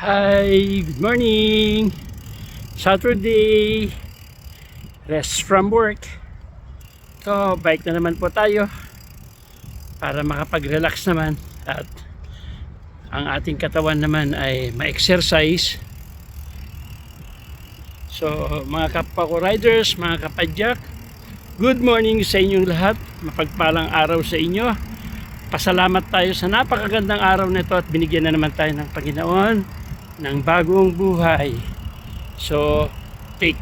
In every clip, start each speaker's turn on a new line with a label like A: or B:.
A: Hi, good morning. Saturday, rest from work. So, bike na naman po tayo para makapag-relax naman at ang ating katawan naman ay ma-exercise. So, mga kapwa ko riders, mga kapadyak, good morning sa inyong lahat. Mapagpalang araw sa inyo. Pasalamat tayo sa napakagandang araw nito at binigyan na naman tayo ng Panginoon ng bagong buhay. So, take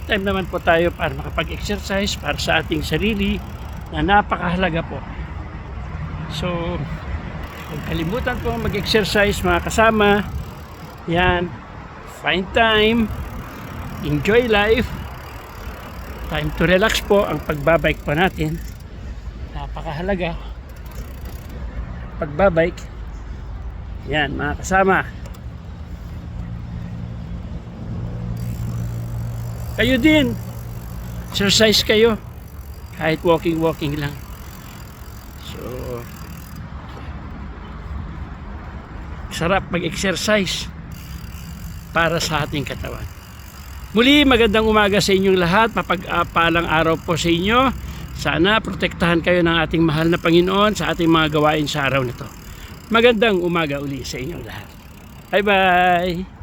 A: time naman po tayo para makapag-exercise para sa ating sarili na napakahalaga po. So, huwag kalimutan po mag-exercise mga kasama. Yan, find time, enjoy life, time to relax po. Ang pagbabike po natin napakahalaga. Pagbabike, yan mga kasama, kayo din exercise kayo kahit walking lang. So sarap mag-exercise para sa ating katawan. Muli, magandang umaga sa inyong lahat. Mapagpalang araw po sa inyo. Sana protektahan kayo ng ating mahal na Panginoon sa ating mga gawain sa araw nito. Magandang umaga uli sa inyong lahat. Bye bye.